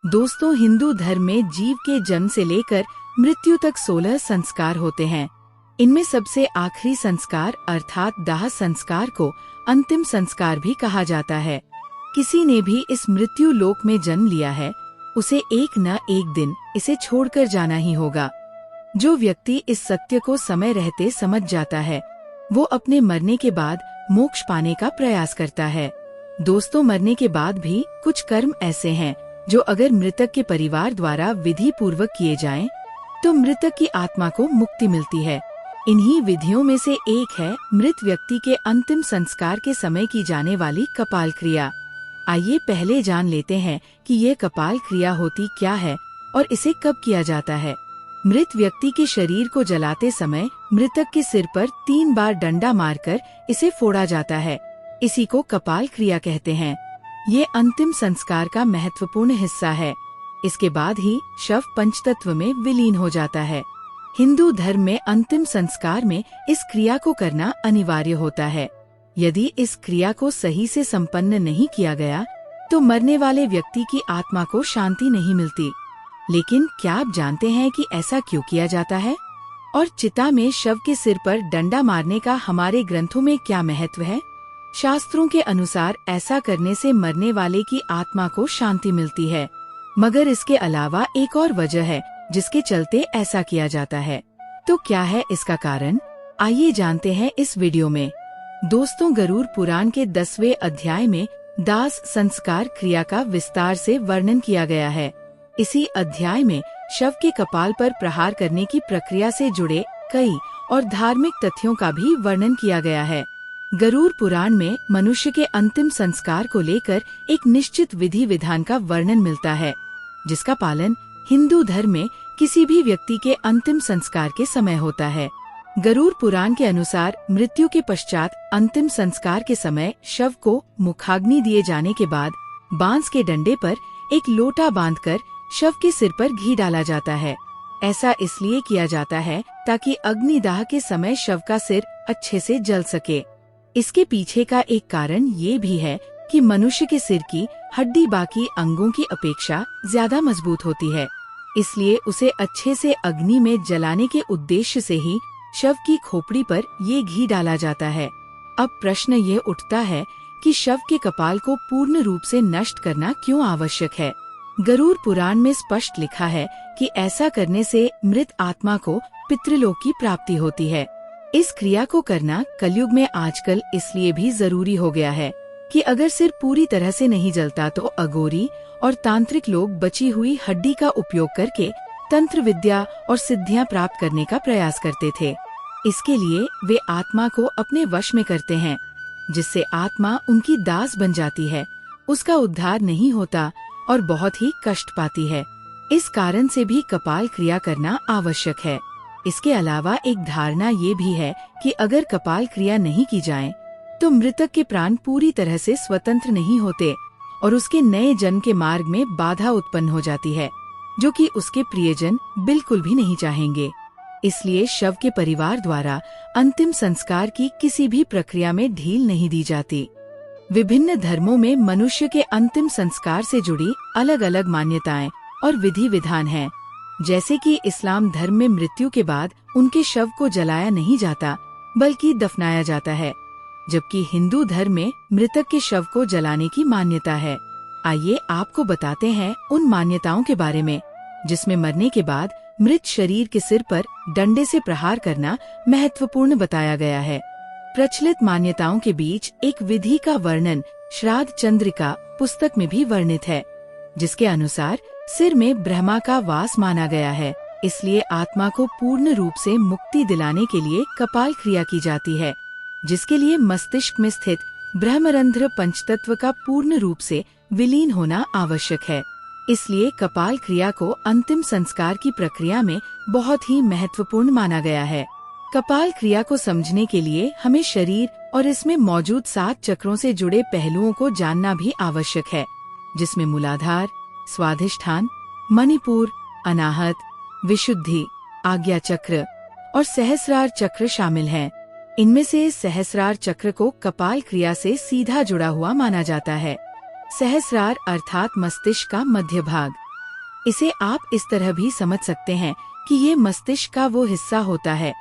दोस्तों, हिंदू धर्म में जीव के जन्म से लेकर मृत्यु तक 16 संस्कार होते हैं। इनमें सबसे आखिरी संस्कार अर्थात दाह संस्कार को अंतिम संस्कार भी कहा जाता है। किसी ने भी इस मृत्यु लोक में जन्म लिया है, उसे एक न एक दिन इसे छोड़कर जाना ही होगा। जो व्यक्ति इस सत्य को समय रहते समझ जाता है, वो अपने मरने के बाद मोक्ष पाने का प्रयास करता है। दोस्तों, मरने के बाद भी कुछ कर्म ऐसे हैं जो अगर मृतक के परिवार द्वारा विधि पूर्वक किए जाएं, तो मृतक की आत्मा को मुक्ति मिलती है। इन्हीं विधियों में से एक है मृत व्यक्ति के अंतिम संस्कार के समय की जाने वाली कपाल क्रिया। आइए पहले जान लेते हैं कि ये कपाल क्रिया होती क्या है और इसे कब किया जाता है। मृत व्यक्ति के शरीर को जलाते समय मृतक के सिर पर 3 बार डंडा मारकर इसे फोड़ा जाता है। इसी को कपाल क्रिया कहते हैं। ये अंतिम संस्कार का महत्वपूर्ण हिस्सा है। इसके बाद ही शव पंचतत्व में विलीन हो जाता है। हिंदू धर्म में अंतिम संस्कार में इस क्रिया को करना अनिवार्य होता है। यदि इस क्रिया को सही से संपन्न नहीं किया गया, तो मरने वाले व्यक्ति की आत्मा को शांति नहीं मिलती। लेकिन क्या आप जानते हैं कि ऐसा क्यों किया जाता है? और चिता में शव के सिर पर डंडा मारने का हमारे ग्रंथों में क्या महत्व है? शास्त्रों के अनुसार ऐसा करने से मरने वाले की आत्मा को शांति मिलती है। मगर इसके अलावा एक और वजह है जिसके चलते ऐसा किया जाता है। तो क्या है इसका कारण? आइए जानते हैं इस वीडियो में। दोस्तों, गरुड़ पुराण के 10वें अध्याय में दास संस्कार क्रिया का विस्तार से वर्णन किया गया है। इसी अध्याय में शव के कपाल पर प्रहार करने की प्रक्रिया से जुड़े कई और धार्मिक तथ्यों का भी वर्णन किया गया है। गरुड़ पुराण में मनुष्य के अंतिम संस्कार को लेकर एक निश्चित विधि विधान का वर्णन मिलता है, जिसका पालन हिंदू धर्म में किसी भी व्यक्ति के अंतिम संस्कार के समय होता है। गरुड़ पुराण के अनुसार मृत्यु के पश्चात अंतिम संस्कार के समय शव को मुखाग्नि दिए जाने के बाद बांस के डंडे पर एक लोटा बांधकर शव के सिर पर घी डाला जाता है। ऐसा इसलिए किया जाता है ताकि अग्निदाह के समय शव का सिर अच्छे से जल सके। इसके पीछे का एक कारण ये भी है कि मनुष्य के सिर की हड्डी बाकी अंगों की अपेक्षा ज्यादा मजबूत होती है, इसलिए उसे अच्छे से अग्नि में जलाने के उद्देश्य से ही शव की खोपड़ी पर ये घी डाला जाता है। अब प्रश्न ये उठता है कि शव के कपाल को पूर्ण रूप से नष्ट करना क्यों आवश्यक है? गरुड़ पुराण में स्पष्ट लिखा है कि ऐसा करने से मृत आत्मा को पितृलोक की प्राप्ति होती है। इस क्रिया को करना कलयुग में आजकल इसलिए भी जरूरी हो गया है कि अगर सिर पूरी तरह से नहीं जलता तो अघोरी और तांत्रिक लोग बची हुई हड्डी का उपयोग करके तंत्र विद्या और सिद्धियां प्राप्त करने का प्रयास करते थे। इसके लिए वे आत्मा को अपने वश में करते हैं, जिससे आत्मा उनकी दास बन जाती है, उसका उद्धार नहीं होता और बहुत ही कष्ट पाती है। इस कारण से भी कपाल क्रिया करना आवश्यक है। इसके अलावा एक धारणा ये भी है कि अगर कपाल क्रिया नहीं की जाए, तो मृतक के प्राण पूरी तरह से स्वतंत्र नहीं होते और उसके नए जन्म के मार्ग में बाधा उत्पन्न हो जाती है, जो कि उसके प्रियजन बिल्कुल भी नहीं चाहेंगे। इसलिए शव के परिवार द्वारा अंतिम संस्कार की किसी भी प्रक्रिया में ढील नहीं दी जाती। विभिन्न धर्मों में मनुष्य के अंतिम संस्कार से जुड़ी अलग अलग मान्यताएं और विधि विधान हैं। जैसे कि इस्लाम धर्म में मृत्यु के बाद उनके शव को जलाया नहीं जाता, बल्कि दफनाया जाता है, जबकि हिंदू धर्म में मृतक के शव को जलाने की मान्यता है। आइए आपको बताते हैं उन मान्यताओं के बारे में जिसमें मरने के बाद मृत शरीर के सिर पर डंडे से प्रहार करना महत्वपूर्ण बताया गया है। प्रचलित मान्यताओं के बीच एक विधि का वर्णन श्राद्ध चंद्रिका पुस्तक में भी वर्णित है, जिसके अनुसार सिर में ब्रह्मा का वास माना गया है, इसलिए आत्मा को पूर्ण रूप से मुक्ति दिलाने के लिए कपाल क्रिया की जाती है, जिसके लिए मस्तिष्क में स्थित ब्रह्मरंध्र पंचतत्व का पूर्ण रूप से विलीन होना आवश्यक है। इसलिए कपाल क्रिया को अंतिम संस्कार की प्रक्रिया में बहुत ही महत्वपूर्ण माना गया है। कपाल क्रिया को समझने के लिए हमें शरीर और इसमें मौजूद 7 चक्रों से जुड़े पहलुओं को जानना भी आवश्यक है, जिसमें मूलाधार, स्वाधिष्ठान, मणिपुर, अनाहत, विशुद्धि, आज्ञा चक्र और सहस्रार चक्र शामिल हैं। इनमें से सहस्रार चक्र को कपाल क्रिया से सीधा जुड़ा हुआ माना जाता है। सहस्रार अर्थात मस्तिष्क का मध्य भाग, इसे आप इस तरह भी समझ सकते हैं कि ये मस्तिष्क का वो हिस्सा होता है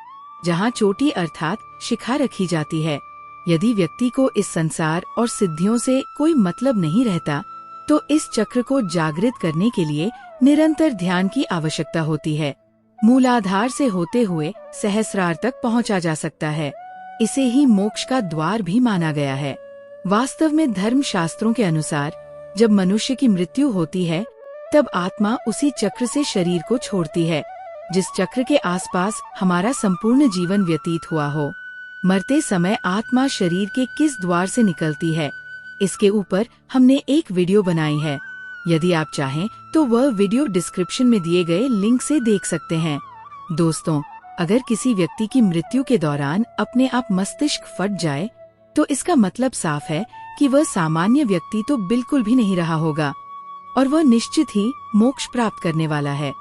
जहाँ चोटी अर्थात शिखा रखी जाती है। यदि व्यक्ति को इस संसार और सिद्धियों से कोई मतलब नहीं रहता, तो इस चक्र को जागृत करने के लिए निरंतर ध्यान की आवश्यकता होती है। मूलाधार से होते हुए सहस्रार तक पहुंचा जा सकता है। इसे ही मोक्ष का द्वार भी माना गया है। वास्तव में धर्म शास्त्रों के अनुसार जब मनुष्य की मृत्यु होती है, तब आत्मा उसी चक्र से शरीर को छोड़ती है जिस चक्र के आसपास हमारा संपूर्ण जीवन व्यतीत हुआ हो। मरते समय आत्मा शरीर के किस द्वार से निकलती है, इसके ऊपर हमने एक वीडियो बनाई है। यदि आप चाहें तो वह वीडियो डिस्क्रिप्शन में दिए गए लिंक से देख सकते हैं। दोस्तों, अगर किसी व्यक्ति की मृत्यु के दौरान अपने आप मस्तिष्क फट जाए, तो इसका मतलब साफ है कि वह सामान्य व्यक्ति तो बिल्कुल भी नहीं रहा होगा और वह निश्चित ही मोक्ष प्राप्त करने वाला है।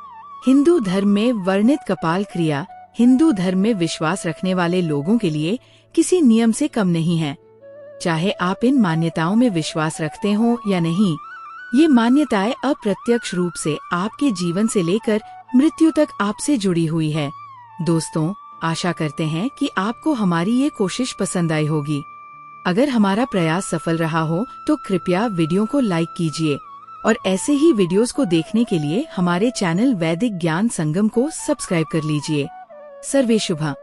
हिंदू धर्म में वर्णित कपाल क्रिया हिंदू धर्म में विश्वास रखने वाले लोगों के लिए किसी नियम से कम नहीं है। चाहे आप इन मान्यताओं में विश्वास रखते हो या नहीं, ये मान्यताएं अप्रत्यक्ष रूप से आपके जीवन से लेकर मृत्यु तक आपसे जुड़ी हुई है। दोस्तों, आशा करते हैं कि आपको हमारी ये कोशिश पसंद आई होगी। अगर हमारा प्रयास सफल रहा हो तो कृपया वीडियो को लाइक कीजिए और ऐसे ही वीडियोस को देखने के लिए हमारे चैनल वैदिक ज्ञान संगम को सब्सक्राइब कर लीजिए। सर्वे शुभम।